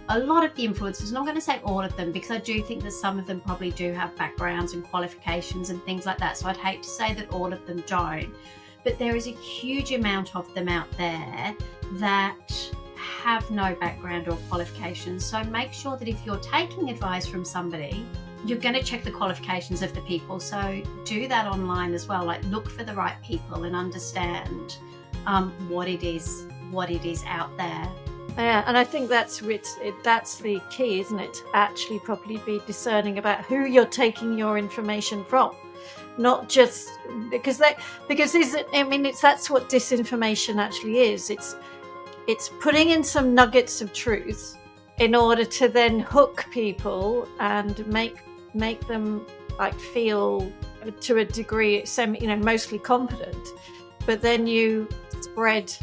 a lot of the influencers, not going to say all of them, because I do think that some of them probably do have backgrounds and qualifications and things like that. So I'd hate to say that all of them don't. But there is a huge amount of them out there that have no background or qualifications. So make sure that if you're taking advice from somebody, you're going to check the qualifications of the people. So do that online as well. Like, look for the right people and understand what it is out there. Yeah, and I think that's the key, isn't it? To actually probably be discerning about who you're taking your information from, not just because that's what disinformation actually is. It's putting in some nuggets of truth in order to then hook people and make them like feel to a degree mostly confident, but then you spread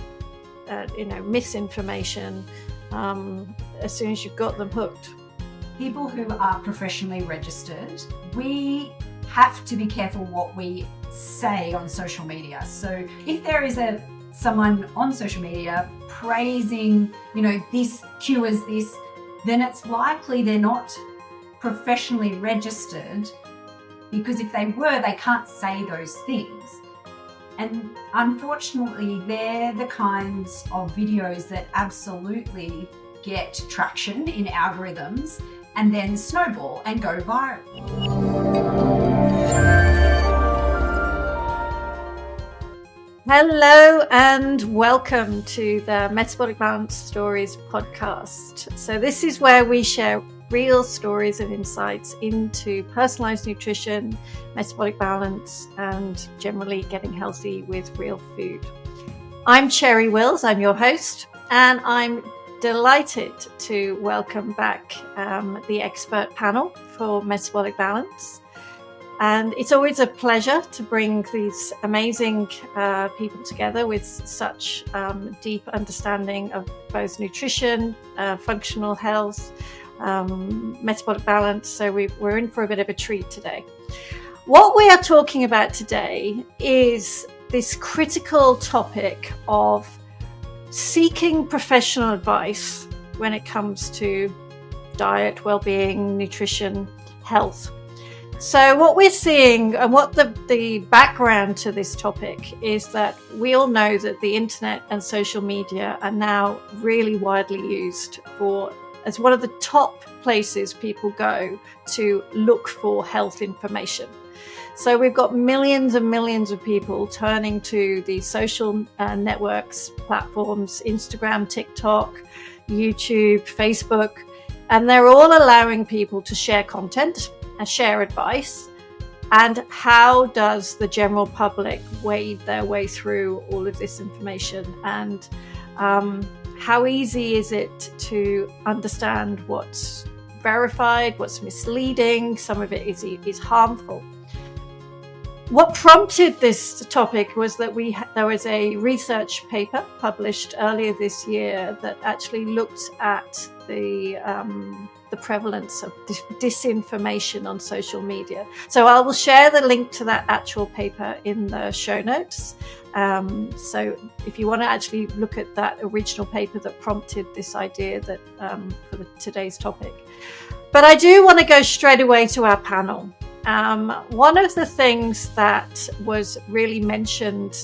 misinformation as soon as you've got them hooked. People who are professionally registered, we have to be careful what we say on social media. So if there is someone on social media praising, this cures this, then it's likely they're not professionally registered, because if they were, they can't say those things. And unfortunately, they're the kinds of videos that absolutely get traction in algorithms and then snowball and go viral. Hello and welcome to the Metabolic Balance Stories podcast. So this is where we share real stories and insights into personalised nutrition, metabolic balance, and generally getting healthy with real food. I'm Cherry Wills, I'm your host, and I'm delighted to welcome back the expert panel for Metabolic Balance. And it's always a pleasure to bring these amazing people together with such deep understanding of both nutrition, functional health, metabolic balance. So we're in for a bit of a treat today. What we are talking about today is this critical topic of seeking professional advice when it comes to diet, well-being, nutrition, health. So what we're seeing and what the background to this topic is that we all know that the internet and social media are now really widely used as one of the top places people go to look for health information. So we've got millions and millions of people turning to the social networks, platforms, Instagram, TikTok, YouTube, Facebook, and they're all allowing people to share content and share advice. And how does the general public wade their way through all of this information? And how easy is it to understand what's verified, what's misleading? Some of it is harmful. What prompted this topic was that there was a research paper published earlier this year that actually looked at the prevalence of disinformation on social media. So I will share the link to that actual paper in the show notes. So if you want to actually look at that original paper that prompted this idea that for today's topic. But I do want to go straight away to our panel. One of the things that was really mentioned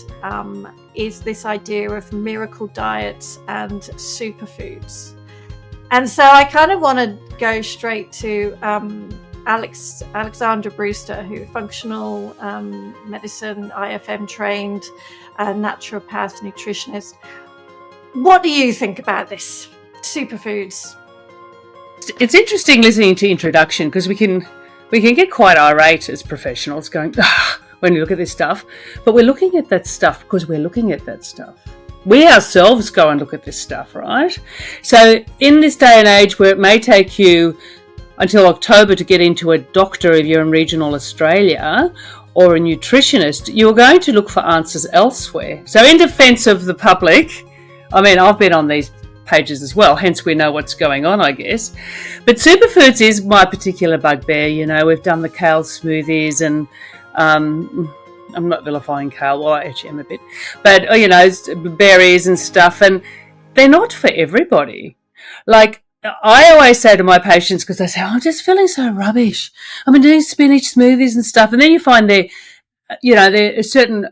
is this idea of miracle diets and superfoods. And so I kind of want to go straight to Alexandra Brewster, who functional medicine, IFM trained, naturopath, nutritionist. What do you think about this? Superfoods. It's interesting listening to introduction because we can get quite irate as professionals going, when we look at this stuff. But we're looking at that stuff because we're looking at that stuff. We ourselves go and look at this stuff, right? So in this day and age where it may take you until October to get into a doctor if you're in regional Australia or a nutritionist, you're going to look for answers elsewhere. So in defence of the public, I've been on these pages as well, hence we know what's going on, I guess. But superfoods is my particular bugbear. We've done the kale smoothies and I'm not vilifying kale, well I actually am a bit, but berries and stuff, and they're not for everybody. Like I always say to my patients, because they say, I'm just feeling so rubbish. I've been doing spinach smoothies and stuff. And then you find there's a certain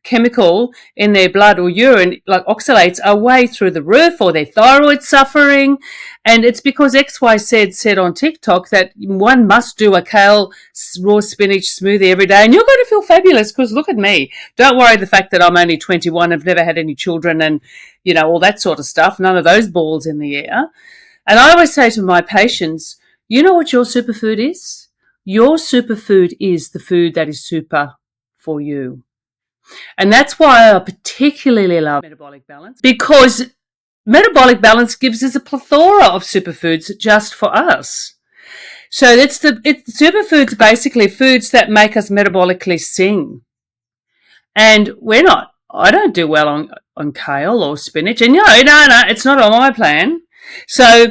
chemical in their blood or urine, like oxalates, are way through the roof, or their thyroid's suffering. And it's because XYZ said on TikTok that one must do a kale raw spinach smoothie every day and you're going to feel fabulous, because look at me. Don't worry the fact that I'm only 21, I've never had any children and, all that sort of stuff. None of those balls in the air. And I always say to my patients, you know what your superfood is? Your superfood is the food that is super for you. And that's why I particularly love Metabolic Balance, because Metabolic Balance gives us a plethora of superfoods just for us. So it's superfoods, basically foods that make us metabolically sing. And I don't do well on kale or spinach. And no, it's not on my plan. So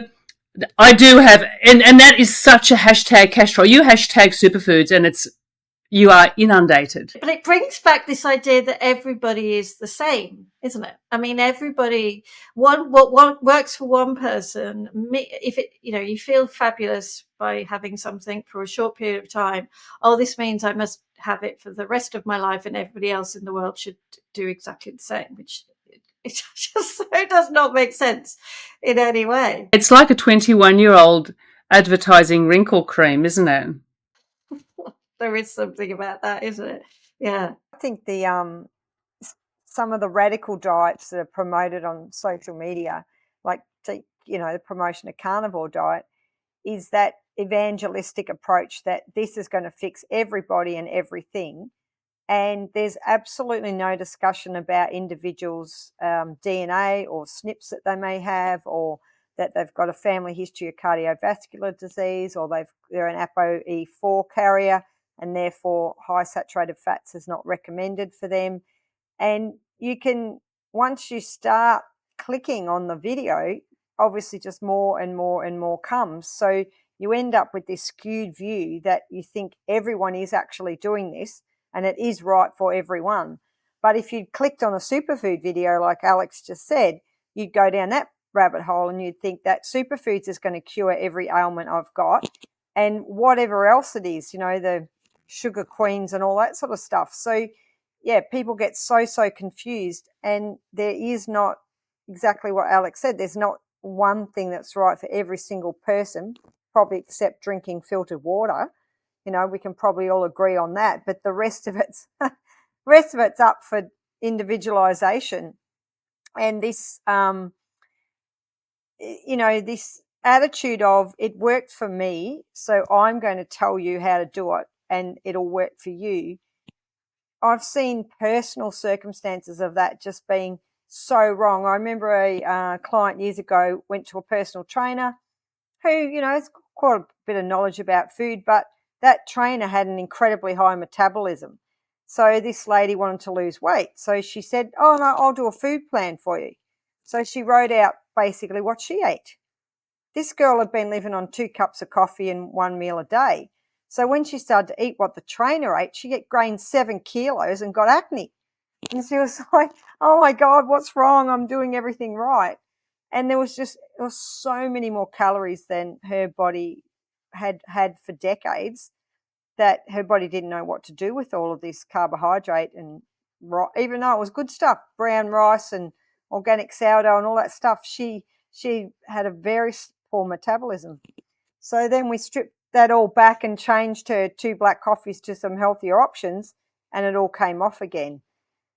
I do have, and that is such a hashtag Castro. You hashtag superfoods and you are inundated. But it brings back this idea that everybody is the same, isn't it? I mean, what works for one person, if you feel fabulous by having something for a short period of time, this means I must have it for the rest of my life and everybody else in the world should do exactly the same, which it just does not make sense in any way. It's like a 21-year-old advertising wrinkle cream, isn't it? There is something about that, isn't it? Yeah. I think some of the radical diets that are promoted on social media, like the promotion of carnivore diet, is that evangelistic approach that this is going to fix everybody and everything. And there's absolutely no discussion about individuals' DNA or SNPs that they may have, or that they've got a family history of cardiovascular disease, or they're an ApoE4 carrier, and therefore high saturated fats is not recommended for them. And you can, once you start clicking on the video, obviously just more and more and more comes. So you end up with this skewed view that you think everyone is actually doing this and it is right for everyone. But if you clicked on a superfood video, like Alex just said, you'd go down that rabbit hole and you'd think that superfoods is going to cure every ailment I've got, and whatever else it is, the sugar queens and all that sort of stuff. So yeah, people get so confused, and there is not exactly what Alex said. There's not one thing that's right for every single person, probably except drinking filtered water. We can probably all agree on that, but the rest of it's up for individualization. And this this attitude of, it worked for me, so I'm going to tell you how to do it and it'll work for you. I've seen personal circumstances of that just being so wrong. I remember a client years ago went to a personal trainer who, has quite a bit of knowledge about food, but that trainer had an incredibly high metabolism. So this lady wanted to lose weight. So she said, oh, no, I'll do a food plan for you. So she wrote out basically what she ate. This girl had been living on 2 cups of coffee and 1 meal a day. So when she started to eat what the trainer ate, she gained 7 kilos and got acne. And she was like, oh my God, what's wrong? I'm doing everything right. And there was so many more calories than her body had for decades, that her body didn't know what to do with all of this carbohydrate, and even though it was good stuff, brown rice and organic sourdough and all that stuff, she had a very poor metabolism. So then we stripped that all back and changed her 2 black coffees to some healthier options, and it all came off again.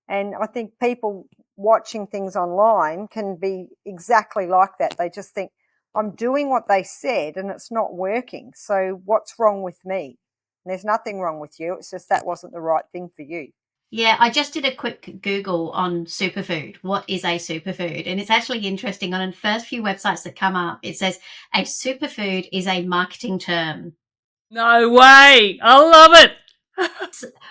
And I think people watching things online can be exactly like that. They just think, I'm doing what they said and it's not working, so what's wrong with me? And there's nothing wrong with you. It's just that wasn't the right thing for you. Yeah, I just did a quick Google on superfood. What is a superfood? And it's actually interesting. On the first few websites that come up, it says a superfood is a marketing term. No way. I love it.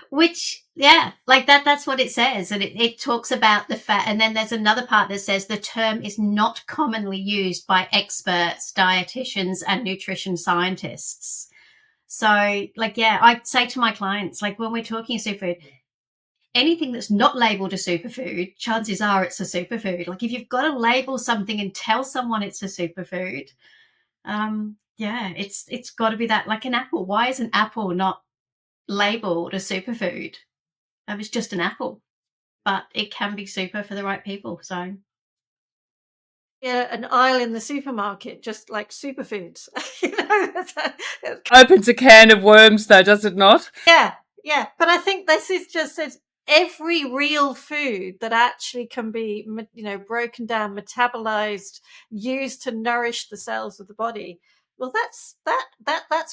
Which, yeah, like that's what it says. And it talks about the fact, and then there's another part that says the term is not commonly used by experts, dietitians, and nutrition scientists. So, like, yeah, I say to my clients, like, when we're talking superfood, anything that's not labeled a superfood, chances are it's a superfood. Like, if you've got to label something and tell someone it's a superfood, Yeah, it's got to be that, like an apple. Why is an apple not labeled a superfood? It's just an apple, but it can be super for the right people. So Yeah, an aisle in the supermarket, just like superfoods. Opens a can of worms, though, does it not? Yeah. But I think this is just as every real food that actually can be, broken down, metabolized, used to nourish the cells of the body. Well, that's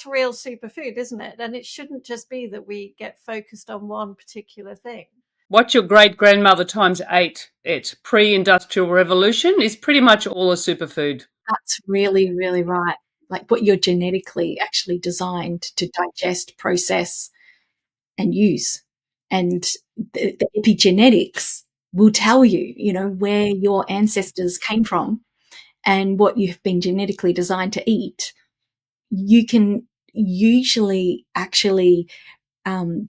real superfood, isn't it? And it shouldn't just be that we get focused on one particular thing. What your great-grandmother times ate at pre-industrial revolution is pretty much all a superfood. That's really, really right. Like what you're genetically actually designed to digest, process, and use. And the epigenetics will tell you, where your ancestors came from and what you've been genetically designed to eat. You can usually actually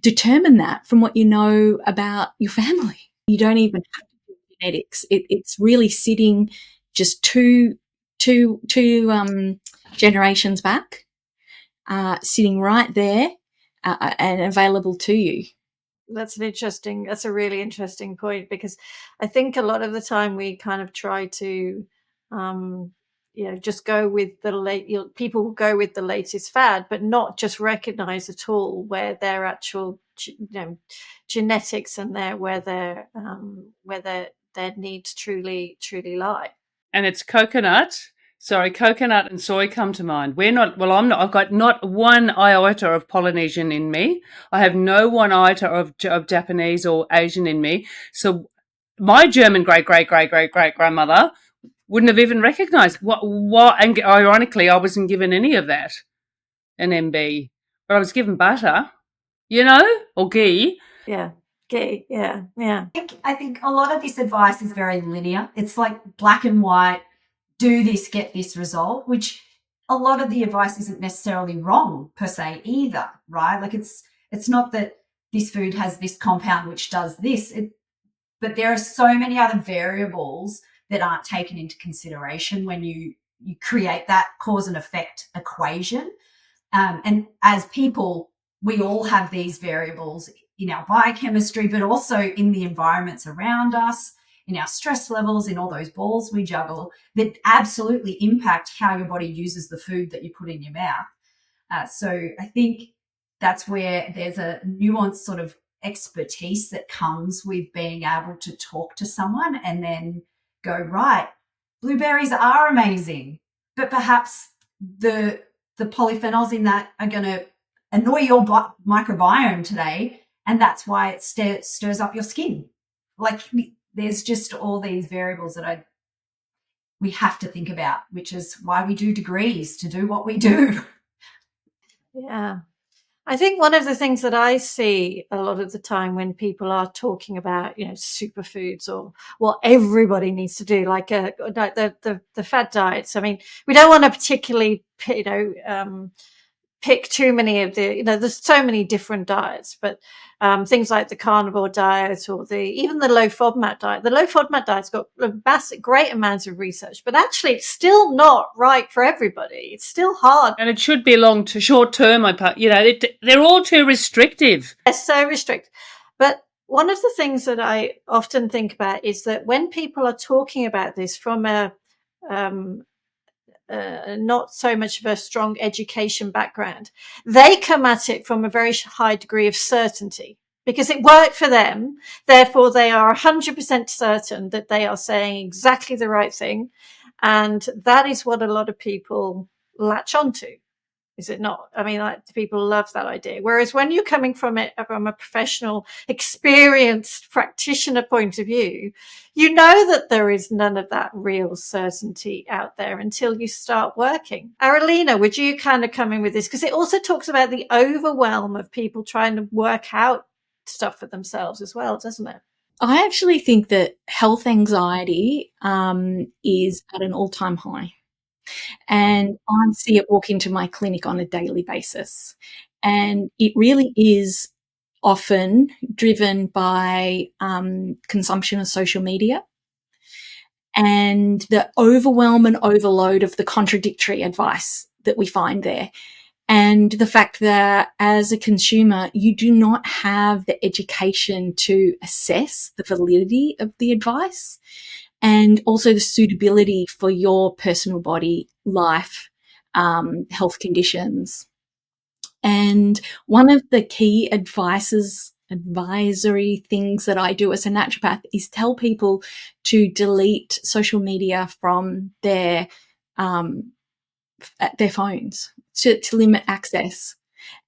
determine that from what you know about your family. You don't even have to do genetics. It's really sitting just two generations back, sitting right there and available to you. That's a really interesting point, because I think a lot of the time we kind of try to, just go with people go with the latest fad, but not just recognize at all where their actual, genetics and where their needs truly lie. And it's coconut and soy come to mind. I'm not, I've got not one iota of Polynesian in me. I have no one iota of Japanese or Asian in me. So my German great-great-great-great-great-grandmother wouldn't have even recognized what, and ironically, I wasn't given any of that, an MB, but I was given butter, or ghee. Yeah. Ghee. Yeah. I think a lot of this advice is very linear. It's like black and white. Do this, get this result, which a lot of the advice isn't necessarily wrong per se either, right? Like it's not that this food has this compound which does this, but there are so many other variables that aren't taken into consideration when you create that cause and effect equation. And as people, we all have these variables in our biochemistry, but also in the environments around us, in our stress levels, in all those balls we juggle, that absolutely impact how your body uses the food that you put in your mouth. So I think that's where there's a nuanced sort of expertise that comes with being able to talk to someone and then go, right, blueberries are amazing, but perhaps the polyphenols in that are going to annoy your microbiome today, and that's why it stirs up your skin. Like, there's just all these variables that we have to think about, which is why we do degrees, to do what we do. Yeah. I think one of the things that I see a lot of the time when people are talking about, superfoods or what everybody needs to do, like the fad diets. I mean, we don't want to particularly, pick too many of the, there's so many different diets, but things like the carnivore diet or even the low FODMAP diet. The low FODMAP diet's got great amounts of research, but actually it's still not right for everybody. It's still hard. And it should be short term. They're all too restrictive. They're so restrictive. But one of the things that I often think about is that when people are talking about this from a not so much of a strong education background, they come at it from a very high degree of certainty because it worked for them. Therefore, they are 100% certain that they are saying exactly the right thing. And that is what a lot of people latch onto. Is it not? I mean, people love that idea. Whereas when you're coming from a professional, experienced practitioner point of view, you know that there is none of that real certainty out there until you start working. Aralina, would you kind of come in with this? Because it also talks about the overwhelm of people trying to work out stuff for themselves as well, doesn't it? I actually think that health anxiety is at an all-time high. And I see it walk into my clinic on a daily basis. And it really is often driven by consumption of social media and the overwhelm and overload of the contradictory advice that we find there. And the fact that as a consumer, you do not have the education to assess the validity of the advice and also the suitability for your personal body, life, health conditions. And one of the key advisory things that I do as a naturopath is tell people to delete social media from their phones to limit access.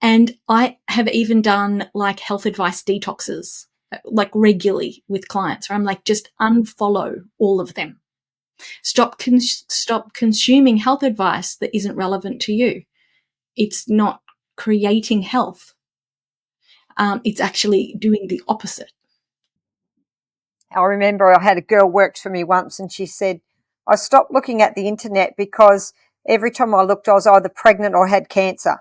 And I have even done like health advice detoxes, like regularly with clients, where I'm like, just unfollow all of them. Stop consuming health advice that isn't relevant to you. It's not creating health. It's actually doing the opposite. I remember I had a girl worked for me once, and she said, I stopped looking at the internet because every time I looked, I was either pregnant or had cancer.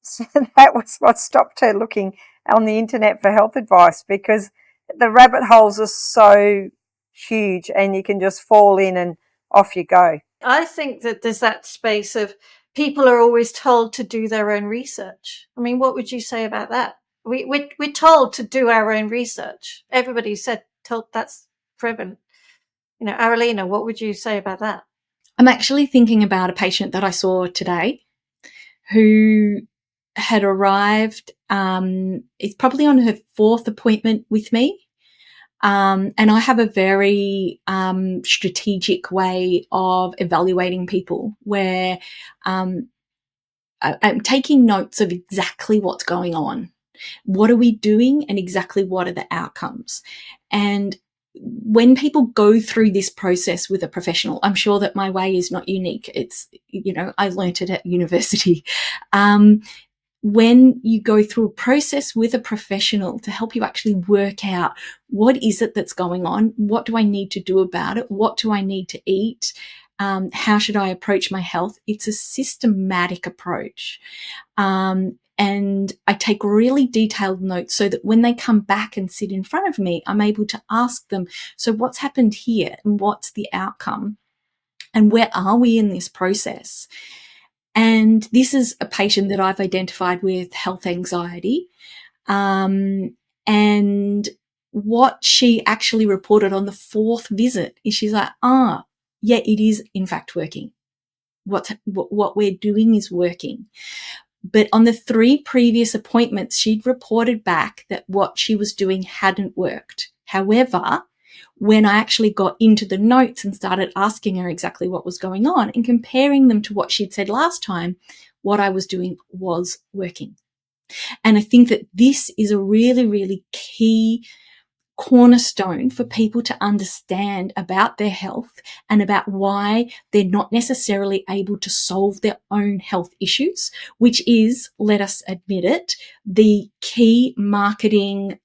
So that was what stopped her looking on the internet for health advice, because the rabbit holes are so huge and you can just fall in and off you go. I think that there's that space of people are always told to do their own research. I mean, what would you say about that? We're told to do our own research. Everybody told that's proven. You know, Aralina, what would you say about that? I'm actually thinking about a patient that I saw today who had arrived. It's probably on her 4th appointment with me. And I have a very strategic way of evaluating people where I'm taking notes of exactly what's going on. What are we doing and exactly what are the outcomes? And when people go through this process with a professional, I'm sure that my way is not unique. It's, you know, I learnt it at university. When you go through a process with a professional to help you actually work out what is it that's going on, what do I need to do about it, what do I need to eat, how should I approach my health? It's a systematic approach. And I take really detailed notes so that when they come back and sit in front of me, I'm able to ask them, so what's happened here and what's the outcome and where are we in this process? And this is a patient that I've identified with health anxiety. And what she actually reported on the 4th visit is she's like, yeah, it is in fact working. What we're doing is working. But on the 3 previous appointments, she'd reported back that what she was doing hadn't worked. However, when I actually got into the notes and started asking her exactly what was going on and comparing them to what she'd said last time, what I was doing was working. And I think that this is a really, really key cornerstone for people to understand about their health and about why they're not necessarily able to solve their own health issues, which is, let us admit it, the key marketing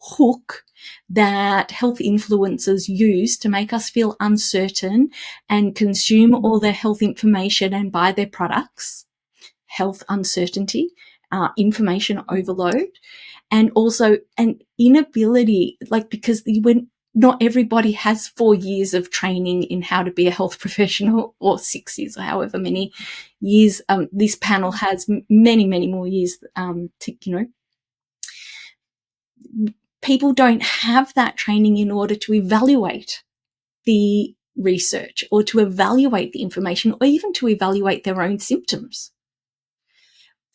hook that health influencers use to make us feel uncertain and consume all their health information and buy their products. Health uncertainty, information overload, and also an inability, because when not everybody has 4 years of training in how to be a health professional, or 6 years, or however many years. This panel has many, many more years people don't have that training in order to evaluate the research or to evaluate the information or even to evaluate their own symptoms.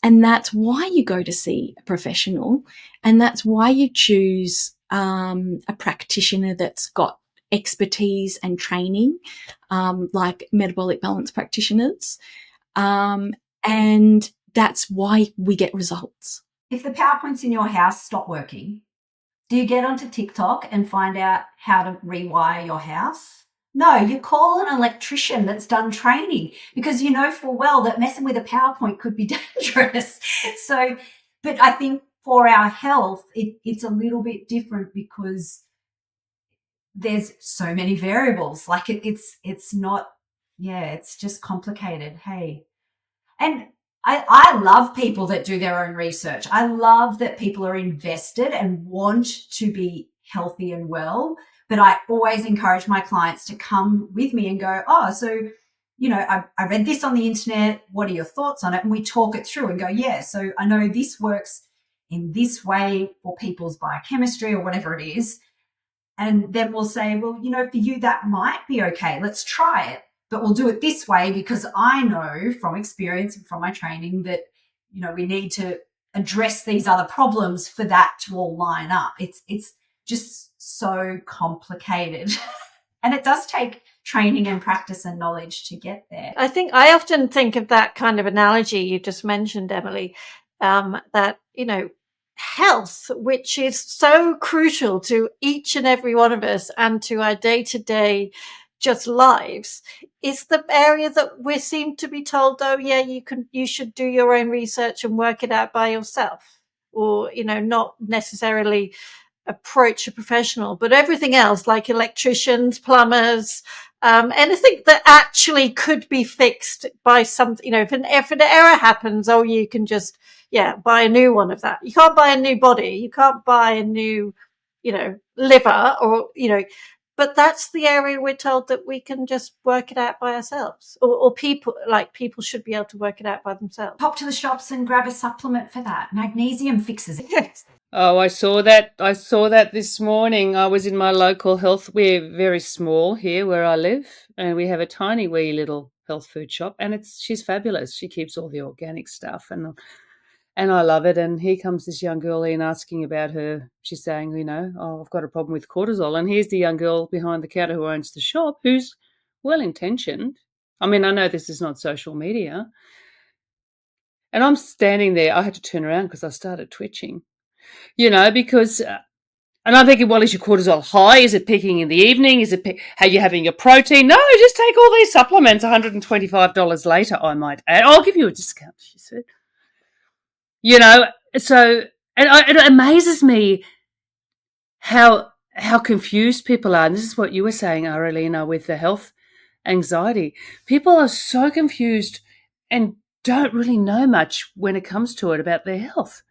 And that's why you go to see a professional, and that's why you choose a practitioner that's got expertise and training, like Metabolic Balance practitioners. And that's why we get results. If the PowerPoints in your house stop working, do you get onto TikTok and find out how to rewire your house? No, you call an electrician that's done training, because you know full well that messing with a PowerPoint could be dangerous. So, but I think for our health, it's a little bit different because there's so many variables. Like it's not, it's just complicated. Hey, and I love people that do their own research. I love that people are invested and want to be healthy and well. But I always encourage my clients to come with me and go, oh, so, you know, I read this on the internet. What are your thoughts on it? And we talk it through and go, yeah, so I know this works in this way for people's biochemistry or whatever it is. And then we'll say, well, you know, for you, that might be okay. Let's try it. But we'll do it this way because I know from experience and from my training that, you know, we need to address these other problems for that to all line up. It's just so complicated. And it does take training and practice and knowledge to get there. I often think of that kind of analogy you just mentioned, Emily, that, you know, health, which is so crucial to each and every one of us and to our day-to-day just lives, is the area that we seem to be told, oh yeah, you should do your own research and work it out by yourself, or, you know, not necessarily approach a professional. But everything else, like electricians, plumbers, anything that actually could be fixed by some, you know, if an error happens, oh, you can just, buy a new one of that. You can't buy a new body. You can't buy a new, you know, liver, or, you know, but that's the area we're told that we can just work it out by ourselves, or people should be able to work it out by themselves. Pop to the shops and grab a supplement for that. Magnesium fixes it. Yes. Oh, I saw that this morning. I was in my local health. We're very small here where I live, and we have a tiny wee little health food shop, and she's fabulous. She keeps all the organic stuff, and I love it. And here comes this young girl in asking about her. She's saying, you know, oh, I've got a problem with cortisol. And here's the young girl behind the counter who owns the shop, who's well-intentioned. I mean, I know this is not social media. And I'm standing there. I had to turn around because I started twitching, you know, because, and I'm thinking, well, is your cortisol high? Is it peaking in the evening? Is it, are you having your protein? No, just take all these supplements. $125 later, I might add. I'll give you a discount, she said. You know, so, and it amazes me how confused people are. And this is what you were saying, Aralina, with the health anxiety. People are so confused and don't really know much when it comes to it about their health.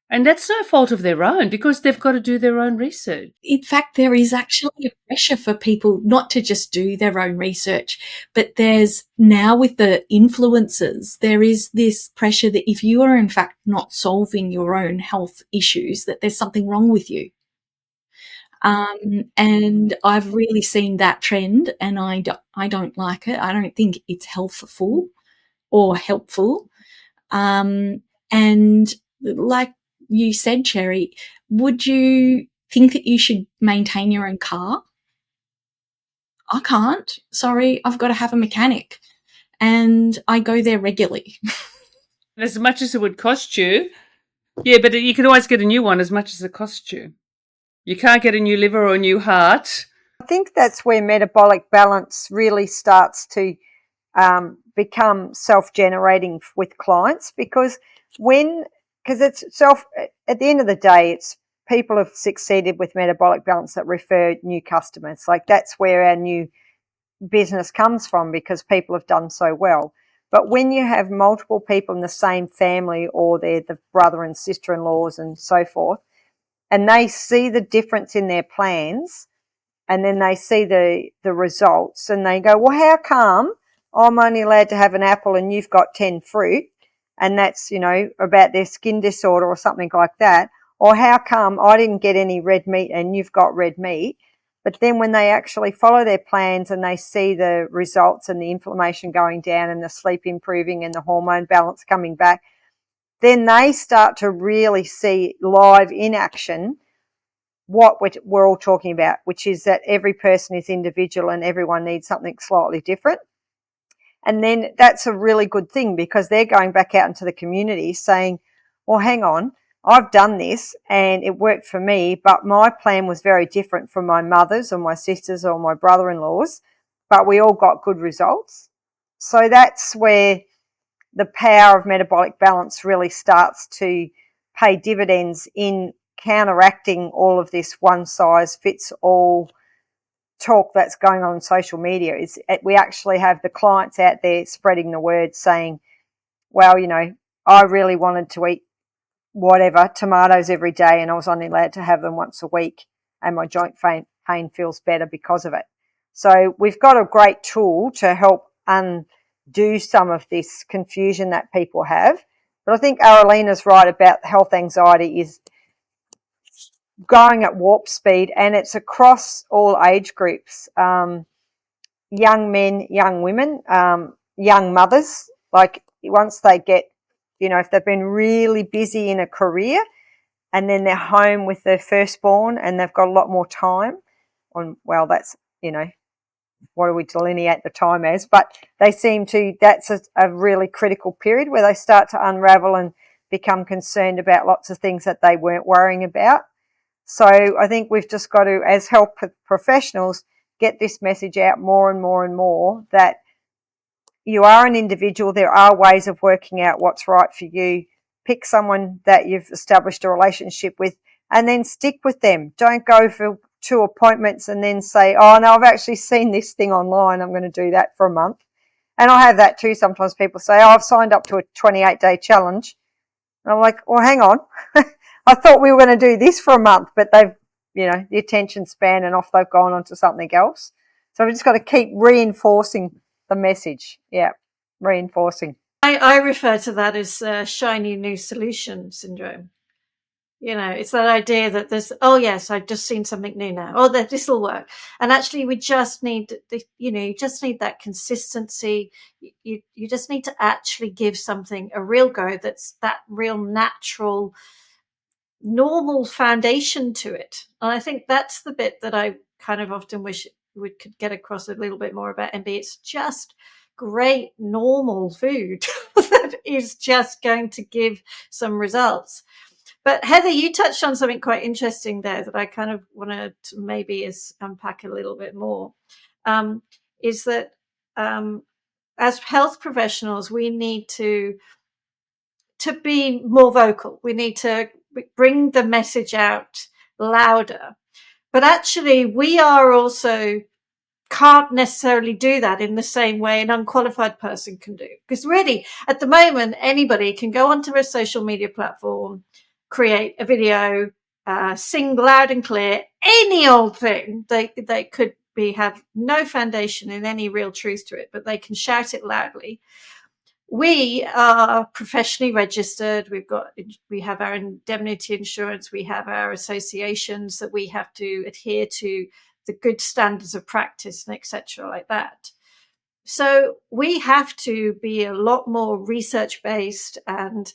And that's no fault of their own, because they've got to do their own research. In fact, there is actually a pressure for people not to just do their own research, but there's now, with the influencers, there is this pressure that if you are in fact not solving your own health issues, that there's something wrong with you. And I've really seen that trend, and I don't like it. I don't think it's healthful or helpful. And like you said, Cherry, would you think that you should maintain your own car? I can't. Sorry, I've got to have a mechanic, and I go there regularly. As much as it would cost you, yeah, but you can always get a new one as much as it costs you. You can't get a new liver or a new heart. I think that's where metabolic balance really starts to become self-generating with clients, because it's at the end of the day, it's people have succeeded with metabolic balance that refer new customers. Like, that's where our new business comes from, because people have done so well. But when you have multiple people in the same family, or they're the brother and sister-in-laws and so forth, and they see the difference in their plans, and then they see the results, and they go, well, how come I'm only allowed to have an apple and you've got 10 fruit? And that's, you know, about their skin disorder or something like that. Or how come I didn't get any red meat and you've got red meat? But then when they actually follow their plans and they see the results and the inflammation going down and the sleep improving and the hormone balance coming back, then they start to really see live in action what we're all talking about, which is that every person is individual and everyone needs something slightly different. And then that's a really good thing, because they're going back out into the community saying, well, hang on, I've done this and it worked for me, but my plan was very different from my mother's or my sister's or my brother-in-law's, but we all got good results. So that's where the power of metabolic balance really starts to pay dividends in counteracting all of this one-size-fits-all talk that's going on social media. We actually have the clients out there spreading the word, saying, well, you know, I really wanted to eat tomatoes every day, and I was only allowed to have them once a week, and my joint pain feels better because of it. So we've got a great tool to help undo some of this confusion that people have. But I think Aralina's right about health anxiety is going at warp speed, and it's across all age groups. Young men, young women, young mothers, like once they get, if they've been really busy in a career and then they're home with their firstborn and they've got a lot more time that's, what do we delineate the time as? But they seem to, that's a really critical period where they start to unravel and become concerned about lots of things that they weren't worrying about. So I think we've just got to, as health professionals, get this message out more and more and more that you are an individual. There are ways of working out what's right for you. Pick someone that you've established a relationship with and then stick with them. Don't go for 2 appointments and then say, oh, no, I've actually seen this thing online. I'm going to do that for a month. And I have that too. Sometimes people say, oh, I've signed up to a 28-day challenge. And I'm like, well, hang on. I thought we were going to do this for a month, but they've, the attention span and off they've gone on to something else. So we've just got to keep reinforcing the message. Yeah, reinforcing. I refer to that as shiny new solution syndrome. It's that idea that there's, oh yes, I've just seen something new now. Oh, that this will work. And actually we just need, you just need that consistency. You just need to actually give something a real go that's that real natural, normal foundation to it. And I think that's the bit that I kind of often wish we could get across a little bit more about MB. It's just great normal food that is just going to give some results. But Heather, you touched on something quite interesting there that I kind of wanted to maybe unpack a little bit more, is that as health professionals, we need to be more vocal. We need to bring the message out louder. But actually, we are also can't necessarily do that in the same way an unqualified person can do. Because really, at the moment, anybody can go onto a social media platform, create a video, sing loud and clear, any old thing. They could have no foundation in any real truth to it, but they can shout it loudly. We are professionally registered. We have our indemnity insurance. We have our associations that we have to adhere to, the good standards of practice and etc. like that. So we have to be a lot more research based and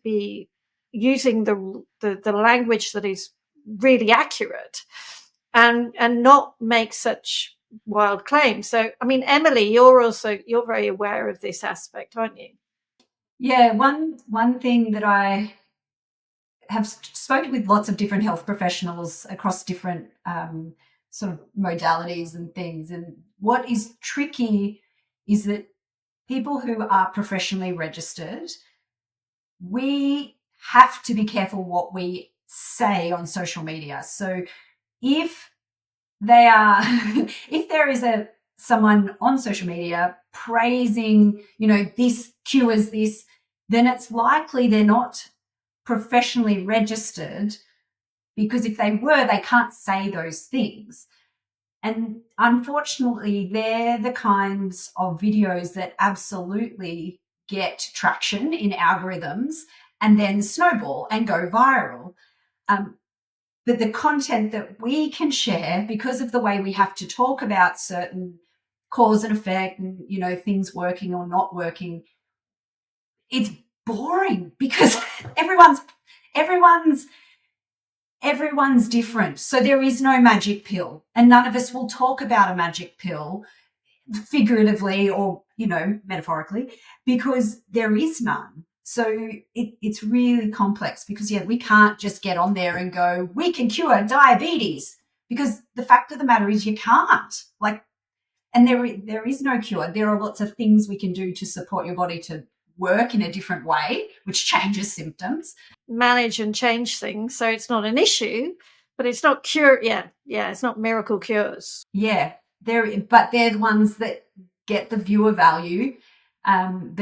be using the language that is really accurate and not make such wild claims. So, I mean, Emily, you're very aware of this aspect, aren't you? Yeah, one thing that I have spoken with lots of different health professionals across different sort of modalities and things. And what is tricky is that people who are professionally registered, we have to be careful what we say on social media. So if there is someone on social media praising, this cures this, then it's likely they're not professionally registered, because if they were, they can't say those things. And unfortunately, they're the kinds of videos that absolutely get traction in algorithms and then snowball and go viral. But the content that we can share, because of the way we have to talk about certain cause and effect and, things working or not working, it's boring because everyone's different. So there is no magic pill, and none of us will talk about a magic pill figuratively or, metaphorically, because there is none. So it's really complex because, we can't just get on there and go, we can cure diabetes, because the fact of the matter is you can't. And there is no cure. There are lots of things we can do to support your body to work in a different way, which changes symptoms. Manage and change things. So it's not an issue, but it's not cure. Yeah. It's not miracle cures. Yeah. But they're the ones that get the viewer value. And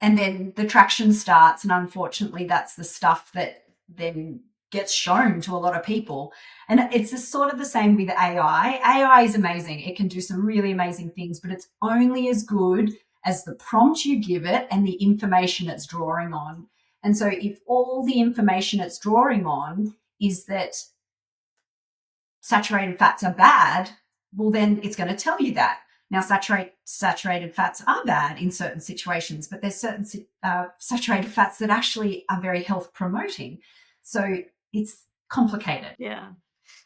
then the traction starts. And unfortunately, that's the stuff that then gets shown to a lot of people. And it's sort of the same with AI. AI is amazing. It can do some really amazing things, but it's only as good as the prompt you give it and the information it's drawing on. And so if all the information it's drawing on is that saturated fats are bad, well, then it's going to tell you that. Now, saturated fats are bad in certain situations, but there's certain saturated fats that actually are very health promoting. So it's complicated. Yeah.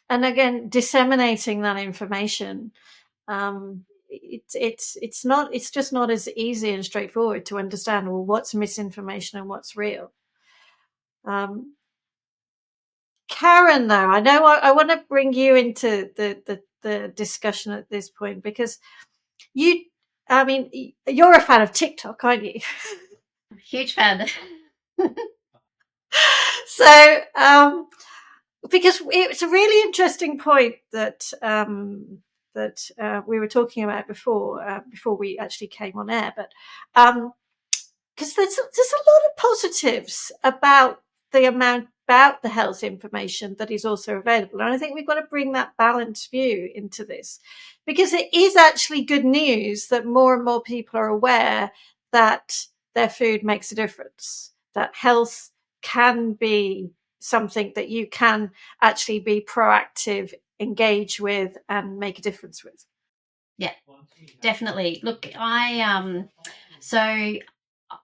And again, disseminating that information, it's just not as easy and straightforward to understand, well, what's misinformation and what's real. Karen, though, I know I want to bring you into the discussion at this point, because you're a fan of TikTok, aren't you? Huge fan. So, because it's a really interesting point that we were talking about before we actually came on air, but because there's a lot of positives about the health information that is also available, and I think we've got to bring that balanced view into this, because it is actually good news that more and more people are aware that their food makes a difference, that health can be something that you can actually be proactive, engage with, and make a difference with. Yeah, definitely. Look, I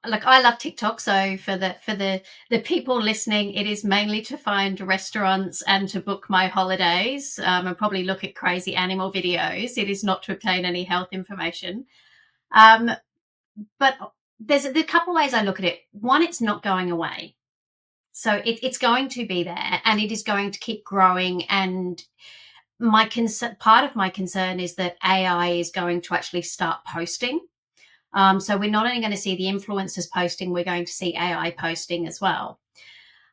love TikTok. So for the people listening, it is mainly to find restaurants and to book my holidays, and probably look at crazy animal videos. It is not to obtain any health information. But there's a couple ways I look at it. One, it's not going away. So it's going to be there, and it is going to keep growing. And part of my concern is that AI is going to actually start posting. So we're not only going to see the influencers posting, we're going to see AI posting as well.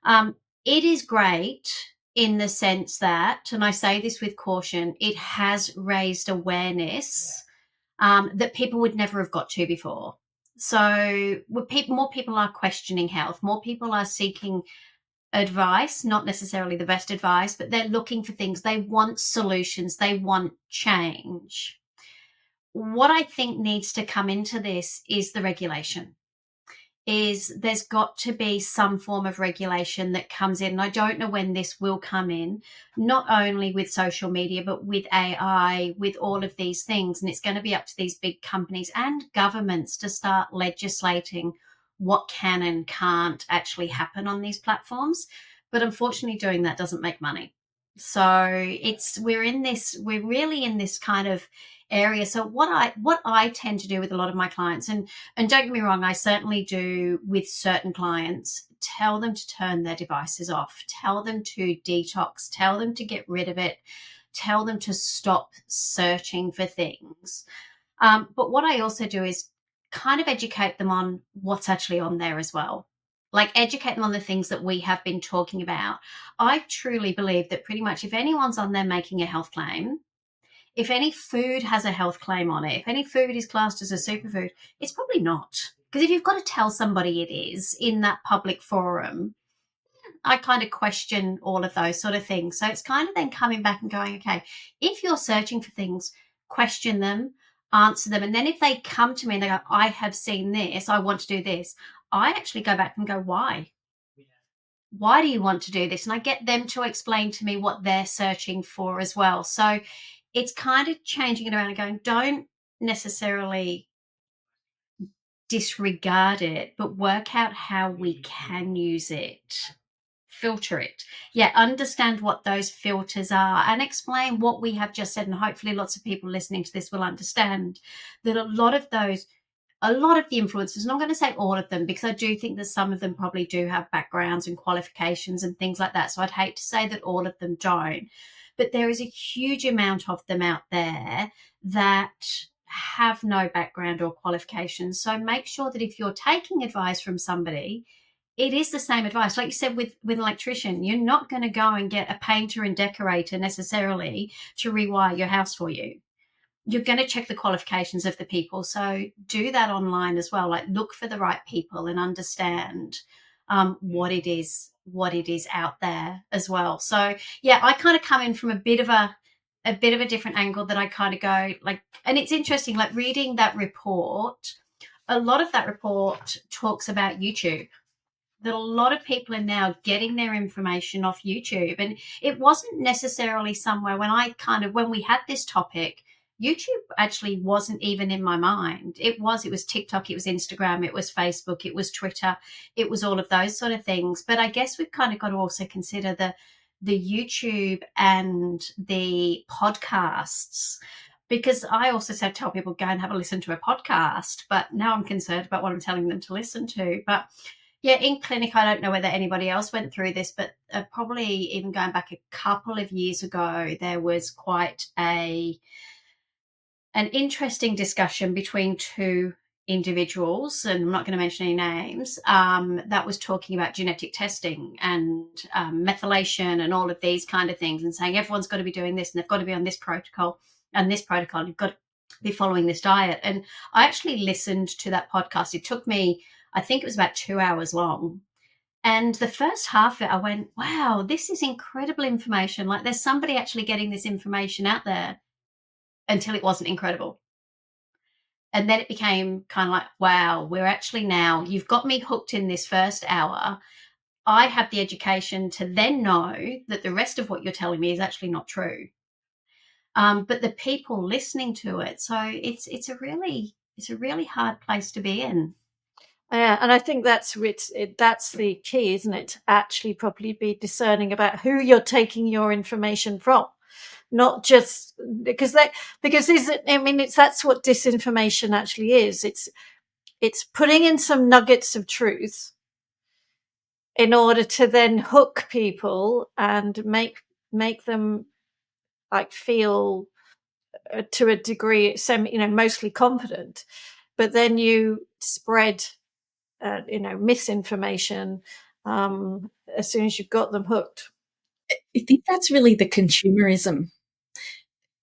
It is great in the sense that, and I say this with caution, it has raised awareness that people would never have got to before. So more people are questioning health, more people are seeking advice, not necessarily the best advice, but they're looking for things. They want solutions. They want change. What I think needs to come into this is the regulation. There's got to be some form of regulation that comes in. And I don't know when this will come in, not only with social media, but with AI, with all of these things. And it's going to be up to these big companies and governments to start legislating what can and can't actually happen on these platforms. But unfortunately, doing that doesn't make money. So we're really in this kind of area. So what I tend to do with a lot of my clients, and don't get me wrong, I certainly do with certain clients, tell them to turn their devices off, tell them to detox, tell them to get rid of it, tell them to stop searching for things. But what I also do is kind of educate them on what's actually on there as well. Like educate them on the things that we have been talking about. I truly believe that pretty much if anyone's on there making a health claim, if any food has a health claim on it, if any food is classed as a superfood, it's probably not. Because if you've got to tell somebody it is in that public forum, I kind of question all of those sort of things. So it's kind of then coming back and going, okay, if you're searching for things, question them, answer them. And then if they come to me and they go, I have seen this, I want to do this, I actually go back and go, why? Why do you want to do this? And I get them to explain to me what they're searching for as well. So it's kind of changing it around and going, don't necessarily disregard it, but work out how we can use it. Filter it. Yeah, understand what those filters are and explain what we have just said. And hopefully lots of people listening to this will understand that a lot of the influencers, and I'm going to say all of them, because I do think that some of them probably do have backgrounds and qualifications and things like that. So I'd hate to say that all of them don't. But there is a huge amount of them out there that have no background or qualifications. So make sure that if you're taking advice from somebody, it is the same advice. Like you said with an electrician, you're not going to go and get a painter and decorator necessarily to rewire your house for you. You're going to check the qualifications of the people. So do that online as well. Like look for the right people and understand what it is out there as well. So yeah, I kind of come in from a bit of a different angle, that I kind of go like, and it's interesting, like reading that report, a lot of that report talks about YouTube, that a lot of people are now getting their information off YouTube. And it wasn't necessarily somewhere when we had this topic, YouTube actually wasn't even in my mind. It was TikTok, it was Instagram, it was Facebook, it was Twitter, it was all of those sort of things. But I guess we've kind of got to also consider the YouTube and the podcasts, because I also tell people, go and have a listen to a podcast, but now I'm concerned about what I'm telling them to listen to. But yeah, in clinic, I don't know whether anybody else went through this, but probably even going back a couple of years ago, there was quite an interesting discussion between two individuals, and I'm not going to mention any names, that was talking about genetic testing and methylation and all of these kind of things, and saying everyone's got to be doing this and they've got to be on this protocol and this protocol, you've got to be following this diet. And I actually listened to that podcast. It took me, I think it was about 2 hours long. And the first half of it, I went, wow, this is incredible information. Like there's somebody actually getting this information out there, until it wasn't incredible. And then it became kind of like, wow, we're actually now, you've got me hooked in this first hour. I have the education to then know that the rest of what you're telling me is actually not true. But the people listening to it, so it's a really hard place to be in. Yeah, and I think that's the key, isn't it? To actually properly be discerning about who you're taking your information from, not just because that's what disinformation actually is. It's putting in some nuggets of truth in order to then hook people and make them like feel to a degree mostly confident, but then you spread misinformation as soon as you've got them hooked. I think that's really the consumerism,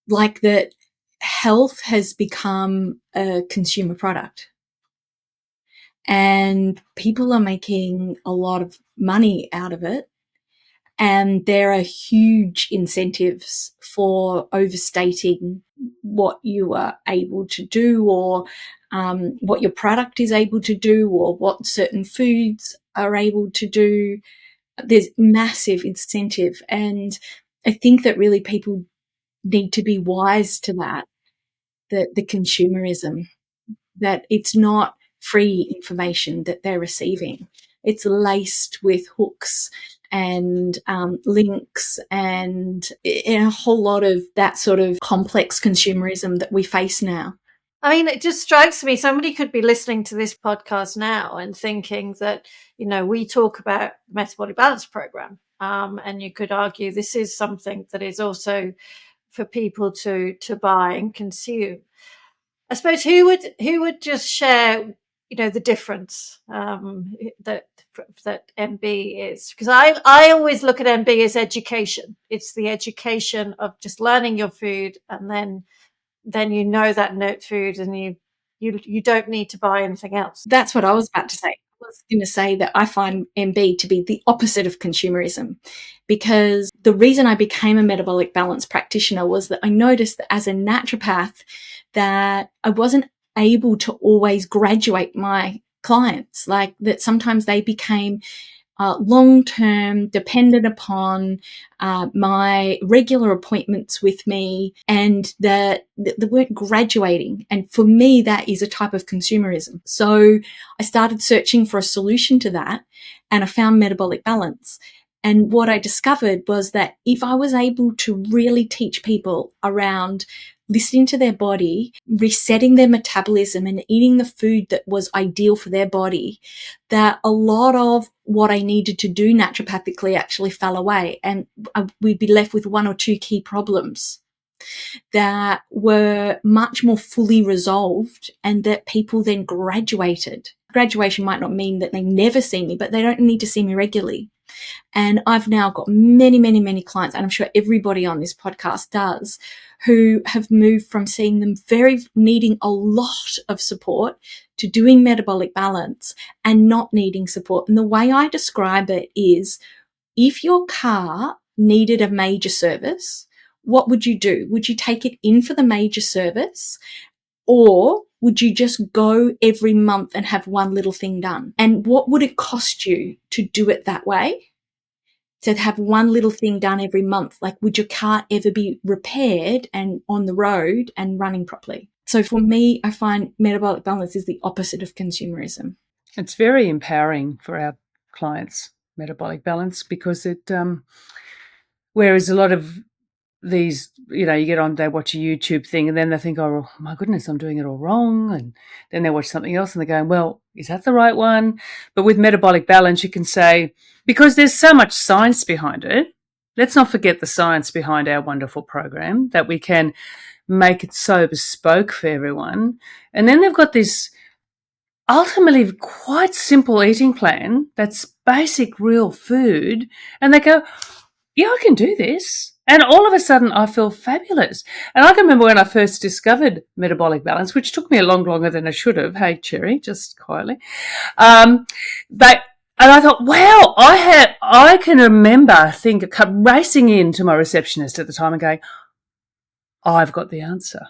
like that health has become a consumer product and people are making a lot of money out of it. And there are huge incentives for overstating what you are able to do, or what your product is able to do, or what certain foods are able to do. There's massive incentive. And I think that really people need to be wise to that, the consumerism, that it's not free information that they're receiving. It's laced with hooks and links and a whole lot of that sort of complex consumerism that we face now. I mean, it just strikes me, somebody could be listening to this podcast now and thinking that, we talk about the Metabolic Balance program, and you could argue this is something that is also for people to buy and consume. I suppose who would just share, the difference that MB is, because I always look at MB as education. It's the education of just learning your food, and then that note food, and you don't need to buy anything else. That's what I was about to say. I was going to say that I find MB to be the opposite of consumerism, because the reason I became a metabolic balance practitioner was that I noticed that as a naturopath that I wasn't able to always graduate my clients, like that sometimes they became long-term dependent upon my regular appointments with me, and that they weren't graduating. And for me, that is a type of consumerism. So I started searching for a solution to that, and I found Metabolic Balance. And what I discovered was that if I was able to really teach people around listening to their body, resetting their metabolism, and eating the food that was ideal for their body, that a lot of what I needed to do naturopathically actually fell away, and we'd be left with one or two key problems that were much more fully resolved, and that people then graduated. Graduation might not mean that they never see me, but they don't need to see me regularly. And I've now got many, many, many clients, and I'm sure everybody on this podcast does, who have moved from seeing them needing a lot of support to doing metabolic balance and not needing support. And the way I describe it is, if your car needed a major service, what would you do? Would you take it in for the major service, or would you just go every month and have one little thing done? And what would it cost you to do it that way? To have one little thing done every month? Like, would your car ever be repaired and on the road and running properly? So for me, I find metabolic balance is the opposite of consumerism. It's very empowering for our clients, metabolic balance, because it, whereas a lot of these, you get on, they watch a YouTube thing and then they think, oh my goodness, I'm doing it all wrong. And then they watch something else and they're going, well, is that the right one? But with metabolic balance, you can say, because there's so much science behind it, let's not forget the science behind our wonderful program, that we can make it so bespoke for everyone. And then they've got this ultimately quite simple eating plan that's basic real food. And they go, yeah, I can do this. And all of a sudden I feel fabulous. And I can remember when I first discovered metabolic balance, which took me a lot longer than I should have. Hey, Cherry, just quietly. And I thought, wow, I can remember racing into my receptionist at the time and going, I've got the answer.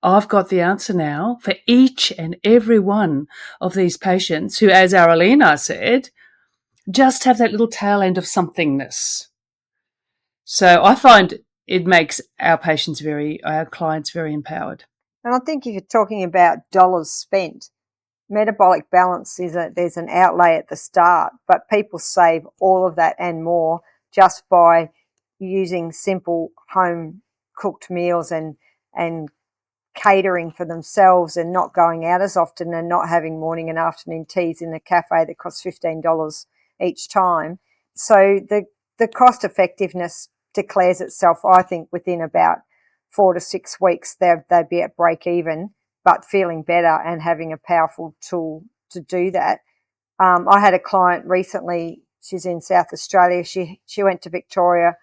I've got the answer now for each and every one of these patients who, as Aralina said, just have that little tail end of somethingness. So I find it makes our clients very empowered. And I think if you're talking about dollars spent, metabolic balance there's an outlay at the start, but people save all of that and more just by using simple home cooked meals and catering for themselves and not going out as often and not having morning and afternoon teas in a cafe that costs $15 each time. So the cost effectiveness declares itself, I think, within about 4 to 6 weeks. They'd be at break even, but feeling better and having a powerful tool to do that. I had a client recently, she's in South Australia. She went to Victoria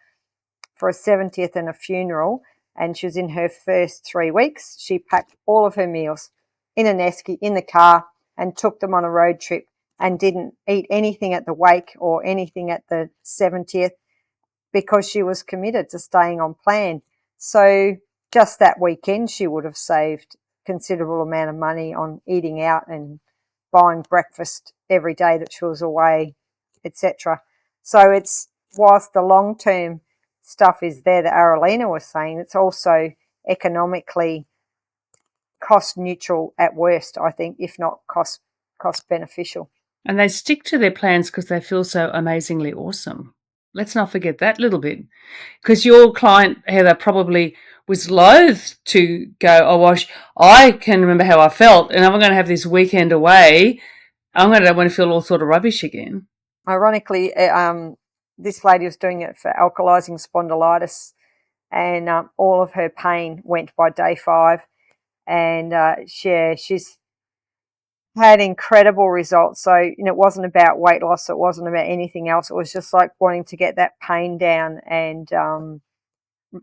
for a 70th and a funeral, and she was in her first 3 weeks. She packed all of her meals in an esky in the car and took them on a road trip and didn't eat anything at the wake or anything at the 70th because she was committed to staying on plan. So just that weekend, she would have saved considerable amount of money on eating out and buying breakfast every day that she was away, etc. So it's, whilst the long-term stuff is there that Aralina was saying, it's also economically cost neutral at worst, I think, if not cost beneficial. And they stick to their plans because they feel so amazingly awesome. Let's not forget that little bit. Because your client, Heather, probably was loath to go, oh, gosh, I can remember how I felt, and I'm going to have this weekend away. I want to feel all sort of rubbish again. Ironically, this lady was doing it for alkalizing spondylitis, and all of her pain went by day 5. And she's had incredible results. So, it wasn't about weight loss. It wasn't about anything else. It was just like wanting to get that pain down and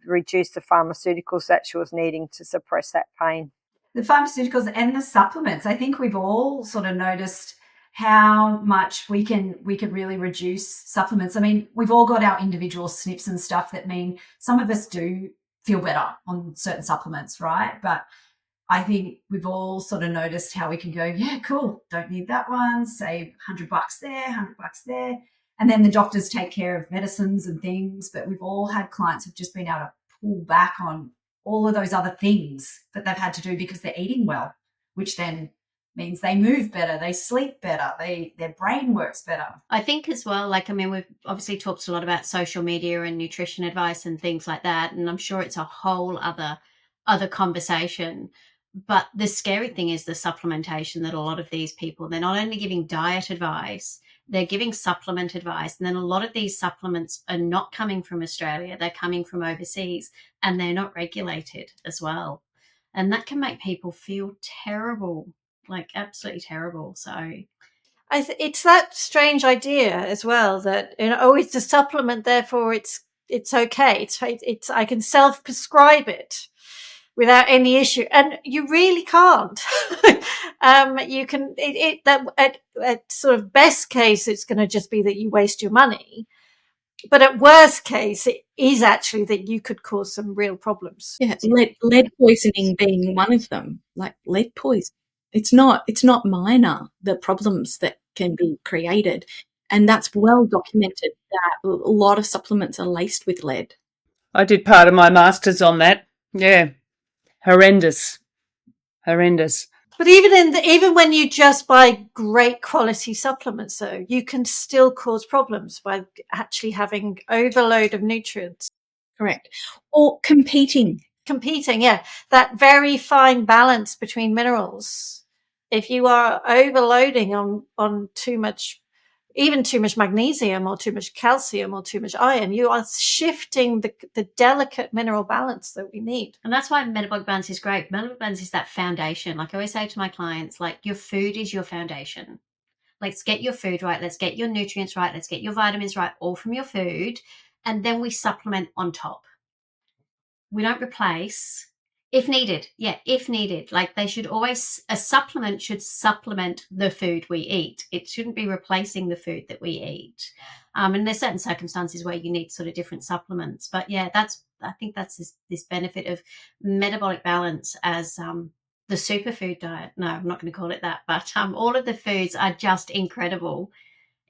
reduce the pharmaceuticals that she was needing to suppress that pain. The pharmaceuticals and the supplements. I think we've all sort of noticed how much we can really reduce supplements. I mean, we've all got our individual snips and stuff that mean some of us do feel better on certain supplements, right? But I think we've all sort of noticed how we can go, yeah, cool, don't need that one, save $100 there, $100 there. And then the doctors take care of medicines and things, but we've all had clients who've just been able to pull back on all of those other things that they've had to do because they're eating well, which then means they move better, they sleep better, their brain works better. I think as well, we've obviously talked a lot about social media and nutrition advice and things like that, and I'm sure it's a whole other conversation. But the scary thing is the supplementation that a lot of these people, they're not only giving diet advice, they're giving supplement advice. And then a lot of these supplements are not coming from Australia, they're coming from overseas, and they're not regulated as well. And that can make people feel terrible, like absolutely terrible. So It's that strange idea as well that, oh, it's a supplement, therefore it's okay. It's I can self-prescribe it without any issue, and you really can't. You can at sort of best case, it's going to just be that you waste your money. But at worst case, it is actually that you could cause some real problems. Yeah, lead poisoning being one of them. Like lead poison, it's not minor, the problems that can be created, and that's well documented that a lot of supplements are laced with lead. I did part of my master's on that. Yeah, horrendous. But even when you just buy great quality supplements, though, you can still cause problems by actually having overload of nutrients. Correct. Or competing, yeah, that very fine balance between minerals. If you are overloading on too much, even too much magnesium or too much calcium or too much iron, you are shifting the delicate mineral balance that we need. And that's why metabolic balance is great. Metabolic balance is that foundation. Like I always say to my clients, like your food is your foundation. Let's get your food right. Let's get your nutrients right. Let's get your vitamins right, all from your food. And then we supplement on top. We don't replace. If needed. Yeah, if needed. Like they should always, a supplement should supplement the food we eat. It shouldn't be replacing the food that we eat. And there's certain circumstances where you need sort of different supplements. But yeah, I think that's this benefit of metabolic balance as the superfood diet. No, I'm not going to call it that. But all of the foods are just incredible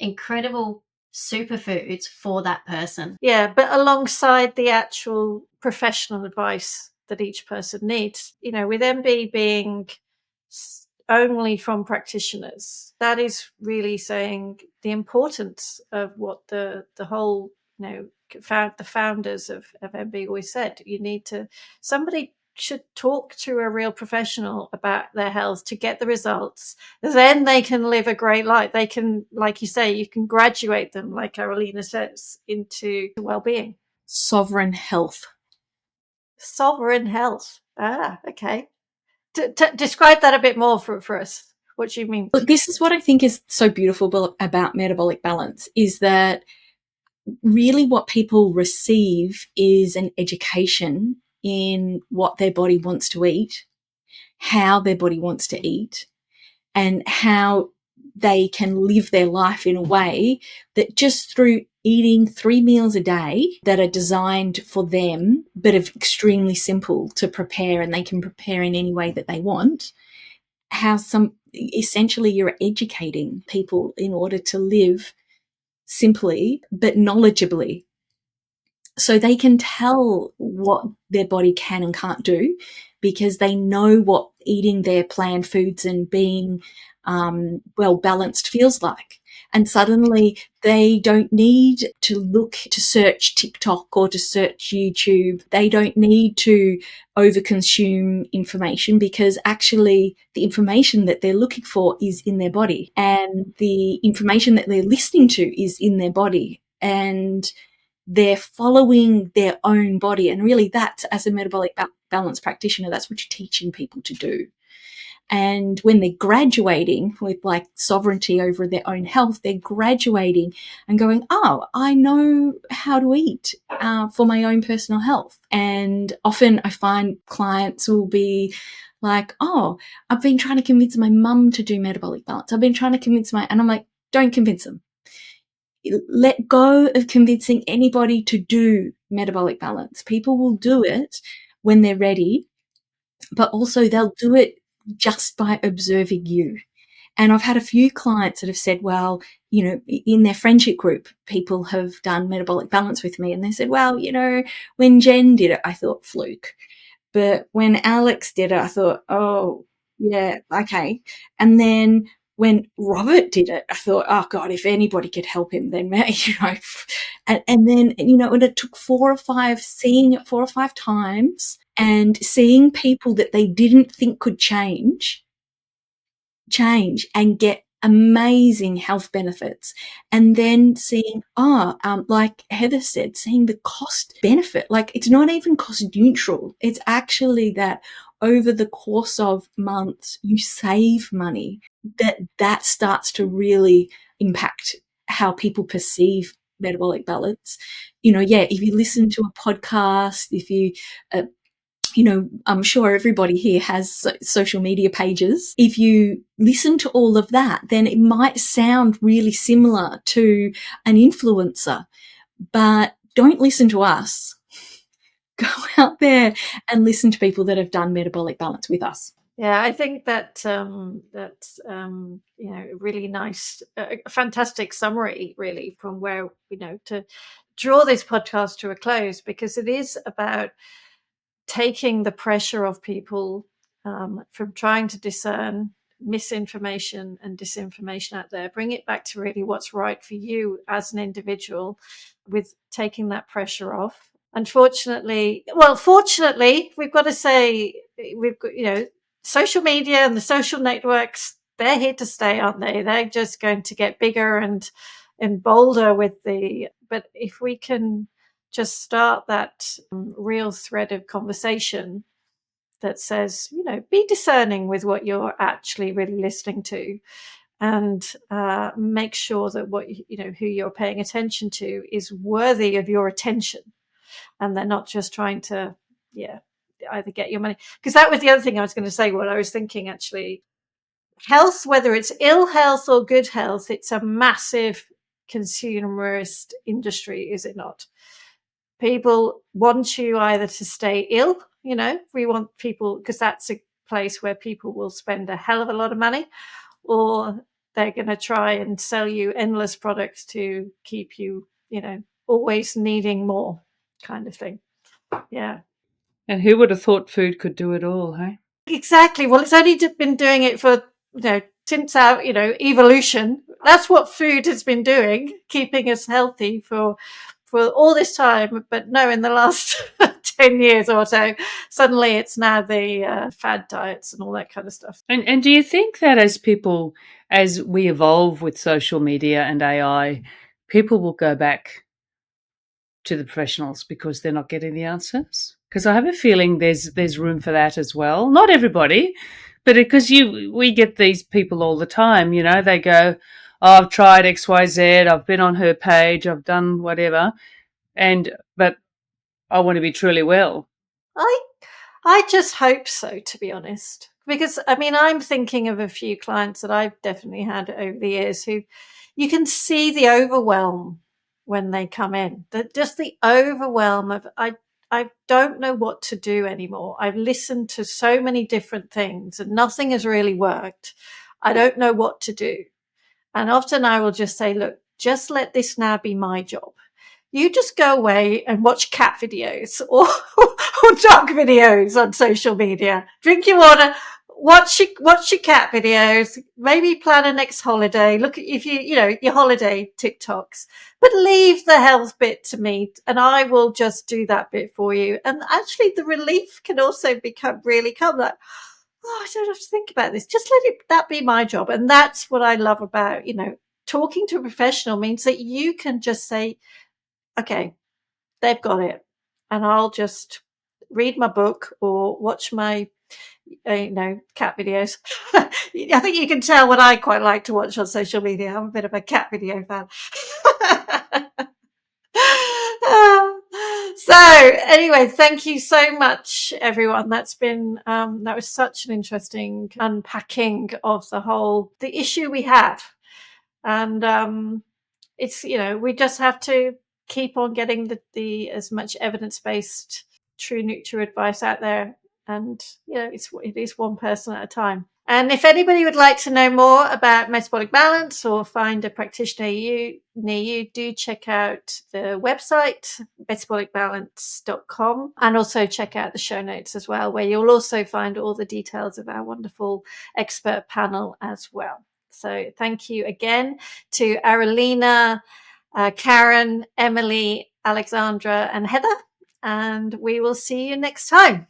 superfoods for that person. Yeah, but alongside the actual professional advice that each person needs, with MB being only from practitioners, that is really saying the importance of what the whole, the founders of MB always said. Somebody should talk to a real professional about their health to get the results. Then they can live a great life. They can, like you say, you can graduate them, like Carolina says, into well-being. Sovereign health. Okay. Describe that a bit more for us. What do you mean? Look, this is what I think is so beautiful about metabolic balance, is that really what people receive is an education in what their body wants to eat, how their body wants to eat, and how they can live their life in a way that just through eating 3 meals a day that are designed for them, but are extremely simple to prepare, and they can prepare in any way that they want, essentially you're educating people in order to live simply but knowledgeably, so they can tell what their body can and can't do, because they know what eating their planned foods and being well balanced feels like. And suddenly they don't need to search TikTok or to search YouTube. They don't need to overconsume information, because actually the information that they're looking for is in their body, and the information that they're listening to is in their body, and they're following their own body. And really that's, as a metabolic balance practitioner, that's what you're teaching people to do. And when they're graduating with like sovereignty over their own health, they're graduating and going, oh, I know how to eat for my own personal health. And often I find clients will be like, oh, I've been trying to convince my mum to do metabolic balance. I've been trying to convince and I'm like, don't convince them. Let go of convincing anybody to do metabolic balance. People will do it when they're ready, but also they'll do it just by observing you. And I've had a few clients that have said, well, in their friendship group, people have done metabolic balance with me, and they said, well, when Jen did it, I thought fluke. But when Alex did it, I thought, oh, yeah, okay. And then when Robert did it, I thought, oh God, if anybody could help him, then, and then, and it took seeing it 4 or 5 times and seeing people that they didn't think could change and get amazing health benefits. And then seeing, like Heather said, seeing the cost benefit, like it's not even cost neutral. It's actually that over the course of months, you save money. that starts to really impact how people perceive metabolic balance. If you listen to a podcast, if you I'm sure everybody here has social media pages. If you listen to all of that, then it might sound really similar to an influencer, but don't listen to us. Go out there and listen to people that have done metabolic balance with us. Yeah, I think that's really nice, fantastic summary, really, from where to draw this podcast to a close, because it is about taking the pressure off people from trying to discern misinformation and disinformation out there, bring it back to really what's right for you as an individual, with taking that pressure off. Fortunately, we've got to say, we've got, social media and the social networks, they're here to stay, aren't they? They're just going to get bigger and bolder but if we can just start that real thread of conversation that says, be discerning with what you're actually really listening to, and make sure that who you're paying attention to is worthy of your attention, and they're not just trying to, either get your money. Because that was the other thing I was going to say, what I was thinking, actually. Health, whether it's ill health or good health, it's a massive consumerist industry, is it not? People want you either to stay ill, we want people, because that's a place where people will spend a hell of a lot of money, or they're going to try and sell you endless products to keep you, always needing more, kind of thing. Yeah. And who would have thought food could do it all, hey? Exactly. Well, it's only been doing it for, since our, evolution. That's what food has been doing, keeping us healthy for all this time. But no, in the last 10 years or so, suddenly it's now the fad diets and all that kind of stuff. And do you think that as we evolve with social media and AI, people will go back to the professionals because they're not getting the answers? Because I have a feeling there's room for that as well. Not everybody, but because we get these people all the time, they go, oh, I've tried XYZ, I've been on her page, I've done whatever, but I want to be truly well. I just hope so, to be honest, because I'm thinking of a few clients that I've definitely had over the years who you can see the overwhelm when they come in, just the overwhelm of, I don't know what to do anymore. I've listened to so many different things and nothing has really worked. I don't know what to do. And often I will just say, look, just let this now be my job. You just go away and watch cat videos or dog videos on social media. Drink your water, watch your cat videos, maybe plan a next holiday. Look at your holiday TikToks, but leave the health bit to me and I will just do that bit for you. And actually the relief can also really come like, oh, I don't have to think about this. Just let that be my job. And that's what I love about, talking to a professional means that you can just say, okay, they've got it. And I'll just read my book or watch my, cat videos. I think you can tell what I quite like to watch on social media. I'm a bit of a cat video fan. So anyway, thank you so much, everyone. That's been, that was such an interesting unpacking of the issue we have. And it's, we just have to keep on getting the as much evidence-based true nutri advice out there. And, it is one person at a time. And if anybody would like to know more about metabolic balance or find a practitioner near you, do check out the website, metabolicbalance.com, and also check out the show notes as well, where you'll also find all the details of our wonderful expert panel as well. So thank you again to Aralina, Karen, Emily, Alexandra, and Heather, and we will see you next time.